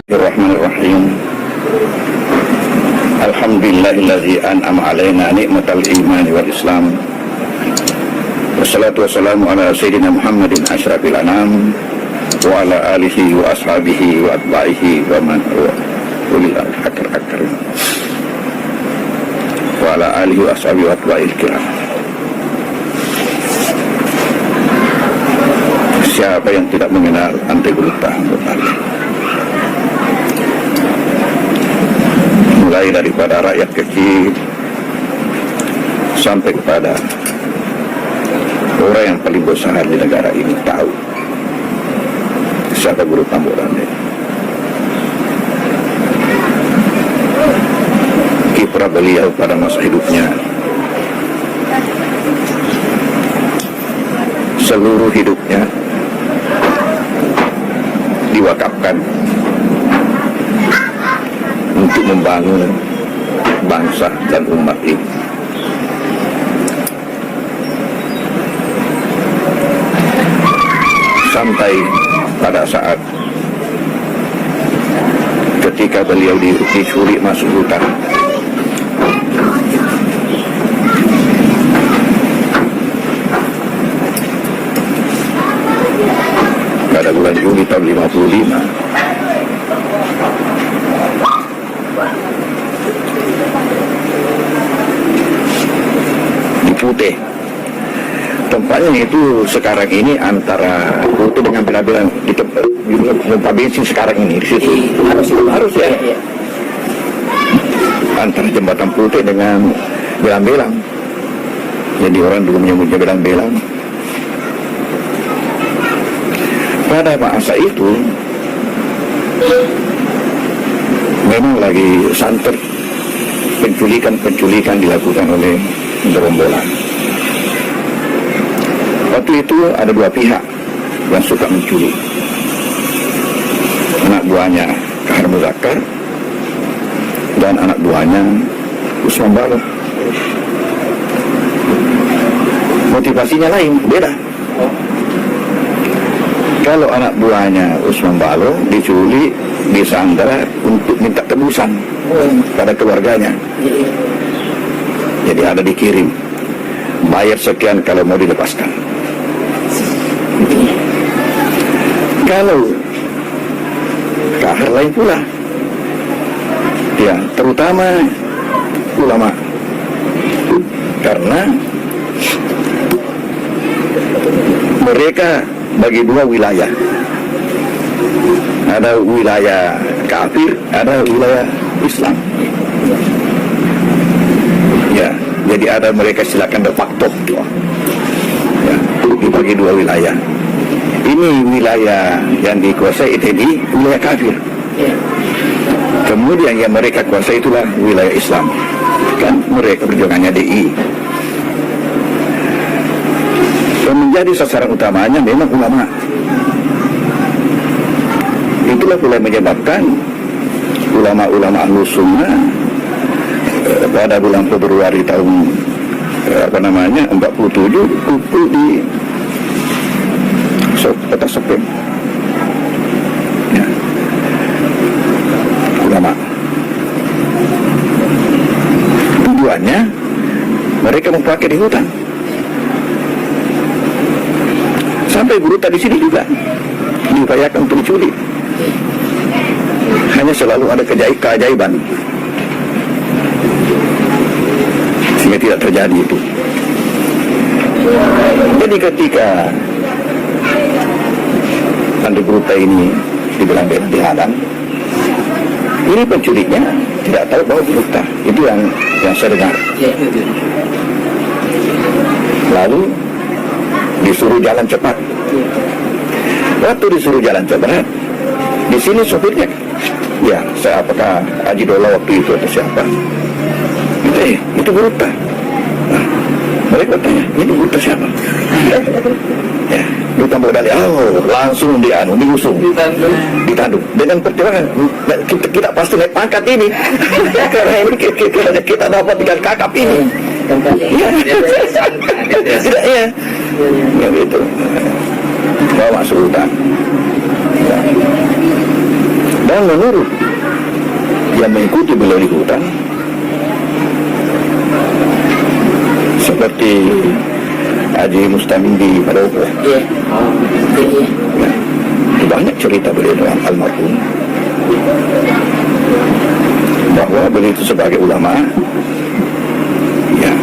Bismillahirrahmanirrahim. Alhamdulillahilladzi an'ama alaina ni'matal imani wal islam. Wassalatu wassalamu ala sayyidina Muhammadin asyrafil anam wa ala alihi wa ashabihi wa atba'ihi wa man ulil akar wa ala alihi wa ashabihi wa atba'il kiram. Siapa yang tidak mengenal anti-berita mulai daripada rakyat kecil sampai kepada orang yang paling besar di negara ini tahu siapa Guru Tamborane. Kiprah beliau pada masa hidupnya, seluruh hidupnya diwakafkan untuk membangun bangsa dan umat ini. Sampai pada saat ketika beliau diculik masuk hutan, pada bulan Juli tahun 55, di Putih. Tempatnya itu sekarang ini antara Putih dengan Bela-Belang, di tempat bensin sekarang ini di situ. Harus ya. Antara jembatan Putih dengan Belang-Belang. Jadi orang dulu menyebutnya Belang-Belang. Pada masa itu memang lagi santer penculikan dilakukan oleh gerombolan. Waktu itu ada dua pihak yang suka menculik. Anak buahnya Kahar Muzakkar dan anak buahnya Usman Balo. Motivasinya lain, beda. Kalau anak buahnya Usman Balo diculik, disandra untuk minta tebusan pada keluarganya. Jadi ada dikirim, bayar sekian kalau mau dilepaskan. Kalau Kahar lain pula, ya terutama ulama, karena mereka bagi dua wilayah, ada wilayah kafir, ada wilayah Islam. Ya, jadi ada mereka silakan de facto, ya, dibagi dua wilayah. Ini wilayah yang dikuasai itu di wilayah kafir. Kemudian yang mereka kuasai itulah wilayah Islam. Kan mereka perjuangannya DI. Dan menjadi sasaran utamanya memang ulama. Itulah pula menyebabkan ulama-ulama Ahlus Sunnah pada bulan Februari tahun 47 kumpul di kota Sepem. Ya. Ulama. Tujuannya mereka mempakai di hutan. Sampai guru tadi sini juga diupayakan untuk diculik. Hanya selalu ada keajaiban sehingga tidak terjadi itu. Jadi ketika Andi Bruta ini dibilang dihadang, ini penculiknya tidak tahu bahwa Bruta. Itu yang saya dengar. Lalu disuruh jalan cepat. Waktu disuruh jalan cepat, di sini sopirnya, ya, saya apakah Haji Dola waktu itu atau siapa? Itu Bruta. Nah, mereka tanya, ini Bruta siapa? Ya, Bruta Modali. Oh, langsung diusung, ditanduk. Dengan pertimbangan kita pasti naik pangkat ini, karena ini kita dapat dengan kakap ini. Tidak, ya. Ya gitu. Bawa masuk hutan. Dan menurut yang mengikuti beliau di hutan, seperti Haji Mustamin di Padopo, Iya. ya, banyak cerita beliau dengan almarhum bahwa beliau itu sebagai ulama, ya,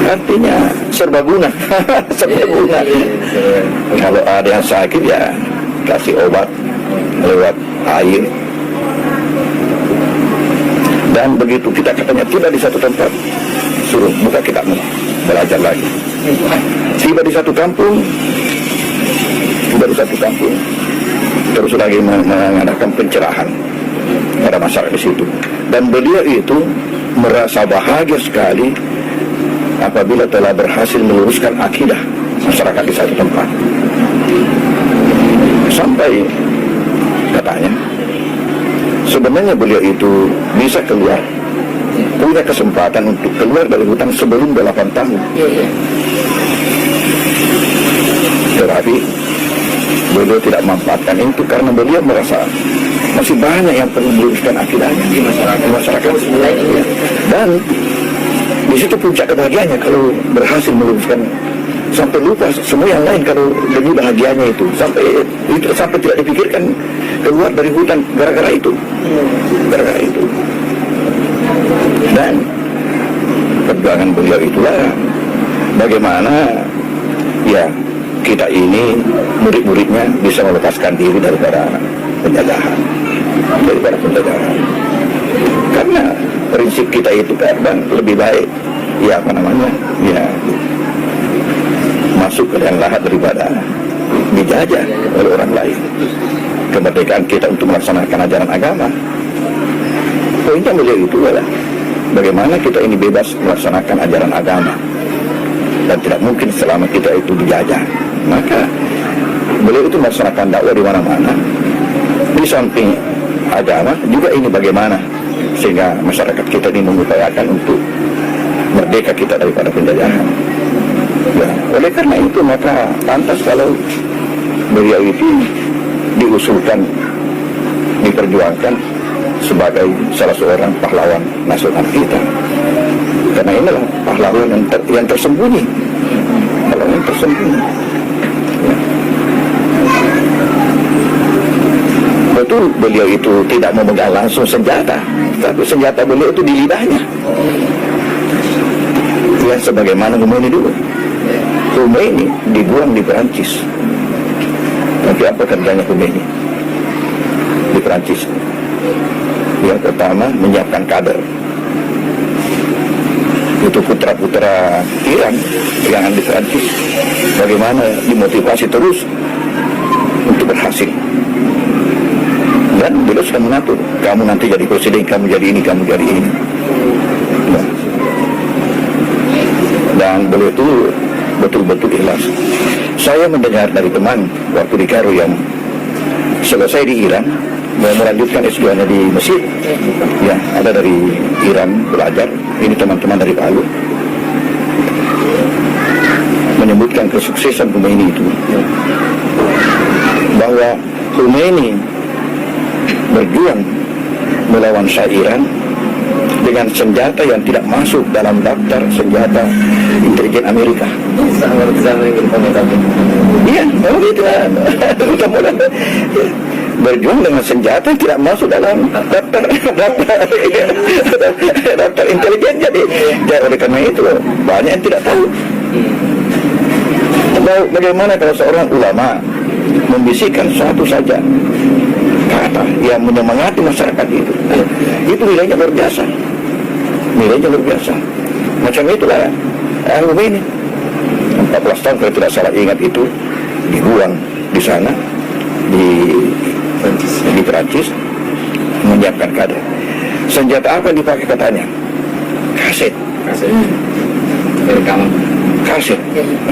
artinya serbaguna. Serbaguna. Kalau ada yang sakit, ya kasih obat lewat air. Dan begitu kita katanya tiba di satu tempat, suruh buka kitabmu, belajar lagi. Tiba di satu kampung, terus lagi mengadakan pencerahan pada masyarakat di situ. Dan beliau itu merasa bahagia sekali apabila telah berhasil meluruskan akidah masyarakat di satu tempat. Sampai katanya, sebenarnya beliau itu bisa keluar, punya kesempatan untuk keluar dari hutan sebelum 8 tahun. Tetapi beliau tidak memanfaatkan itu karena beliau merasa masih banyak yang perlu meluruskan akidahnya di masyarakat. Dan di situ puncak kebahagiaannya kalau berhasil meluruskan, sampai lupa semua yang lain kalau demi bahagianya itu, sampai tidak dipikirkan keluar dari hutan gara-gara itu. Dan perjuangan beliau itulah bagaimana ya kita ini murid-muridnya bisa melepaskan diri daripada penjajahan. Karena prinsip kita itu kan lebih baik ya masuk ke dalam lahat daripada dijajah oleh orang lain. Kemerdekaan kita untuk melaksanakan ajaran agama, poinnya beliau itu adalah bagaimana kita ini bebas melaksanakan ajaran agama, dan tidak mungkin selama kita itu dijajah. Maka beliau itu melaksanakan dakwah di mana-mana. Di samping agama juga ini bagaimana sehingga masyarakat kita ini mengupayakan untuk merdeka kita daripada penjajahan. Ya, oleh karena itu maka pantas kalau beliau itu diusulkan, diperjuangkan sebagai salah seorang pahlawan nasional kita. Karena inilah pahlawan yang tersembunyi. Pahlawan yang tersembunyi. Ya. Betul beliau itu tidak memegang langsung senjata, tapi senjata beliau itu di lidahnya. Ya, sebagaimana Khomeini dulu. Khomeini dibuang di Perancis. Tapi apa kerjanya Khomeini di Perancis? Yang pertama, menyiapkan kader. Itu putra-putra Iran yang ada di Perancis, bagaimana dimotivasi terus untuk berhasil. Dan beliau sudah mengatur, kamu nanti jadi presiden, kamu jadi ini, kamu jadi ini. Nah. Dan beliau itu betul-betul ikhlas. Saya mendengar dari teman waktu di Kairo yang selesai di Iran, mau melanjutkan S2-nya di Mesir. Ya, ada dari Iran belajar. Ini teman-teman dari Palu menyebutkan kesuksesan Khomeini itu, bahwa Khomeini berjuang melawan Shah Iran dengan senjata yang tidak masuk dalam daftar senjata intelijen Amerika. Iya, memang itu berjuang dengan senjata yang tidak masuk dalam daftar intelijen. Jadi oleh karena itu banyak yang tidak tahu. Bagaimana kalau seorang ulama membisikkan satu saja kata yang menyemangati masyarakat itu nilainya luar biasa. Macam itulah Khomeini 14 tahun kalau tidak salah ingat itu dibuang di sana di Perancis, menyiapkan kader. Senjata apa yang dipakai katanya? Kaset. Rekaman kaset.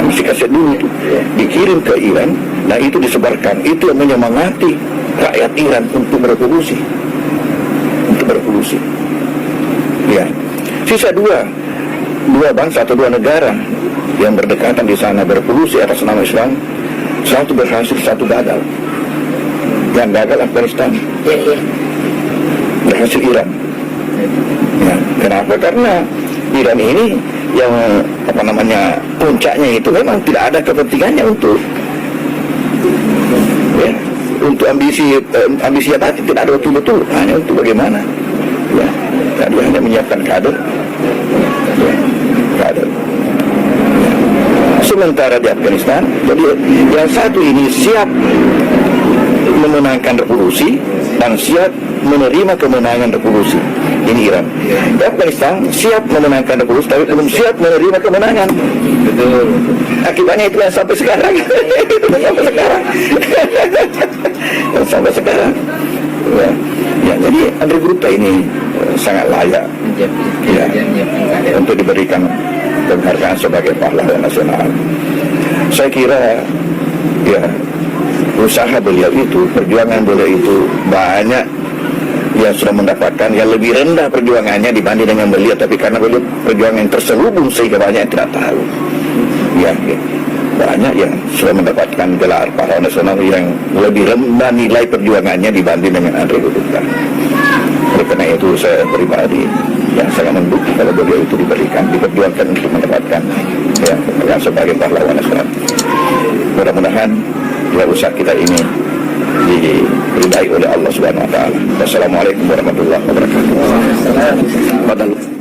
Mesti kaset dulu itu dikirim ke Iran. Nah itu disebarkan. Itu yang menyemangati rakyat Iran untuk berevolusi. Ya. Sisa dua bangsa atau dua negara yang berdekatan di sana berevolusi atas nama Islam. Satu berhasil, satu gagal. yang gagal Afghanistan, berhasil Iran. Ya, kenapa? Karena Iran ini yang puncaknya itu memang tidak ada kepentingannya untuk ambisi jabatan, tidak ada betul-betul, hanya untuk bagaimana ya, dia hanya menyiapkan kader ya, kader. Sementara di Afghanistan, jadi yang satu ini siap memenangkan revolusi dan siap menerima kemenangan revolusi. Ini Iran. Di Afghanistan siap memenangkan revolusi tapi belum siap menerima kemenangan. Betul. Akibatnya itu yang sampai sekarang. sampai sekarang. Ya, jadi Andrei Gruta ini sangat layak untuk diberikan penghargaan sebagai pahlawan nasional. Saya kira ya, usaha beliau itu, perjuangan beliau itu banyak yang sudah mendapatkan yang lebih rendah perjuangannya dibanding dengan beliau, tapi karena beliau perjuangan yang terselubung sehingga banyak yang tidak tahu. Ya, banyak yang sudah mendapatkan gelar pahlawan nasional yang lebih rendah nilai perjuangannya dibanding dengan Andrei Gruta. Oleh karena itu saya pribadi yang sangat mendukung kalau beliau itu diperjuangkan untuk mendapatkan ya sebagai pahlawan nasional. Mudah-mudahan ya usaha kita ini diridai oleh Allah Subhanahu wa taala. Wassalamualaikum warahmatullahi wabarakatuh.